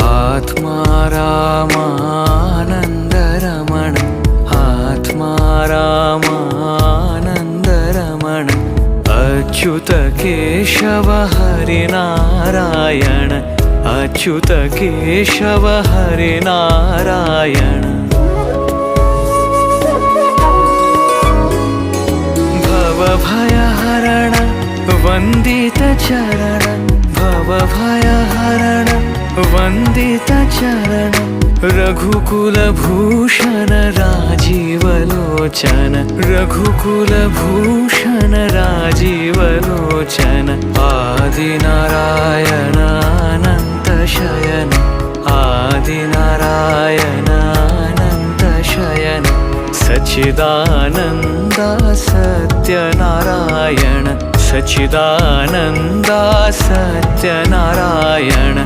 आत्मा रामानन्दरमण आत्मा रामानन्दरमण अच्युत केशव हरिनारायण अच्युत केशव हरिनारायण भवभयहरण वन्दित चरण भवभयहरण वन्दित चरण रघुकुलभूषण राजीवलोचन रघुकुलभूषण राजीवलोचन आदिनारायण अनंत शयन आदिनारायण अनंत शयन सच्चिदानन्द सत्यनारायण सच्चिदानन्द सत्यनारायण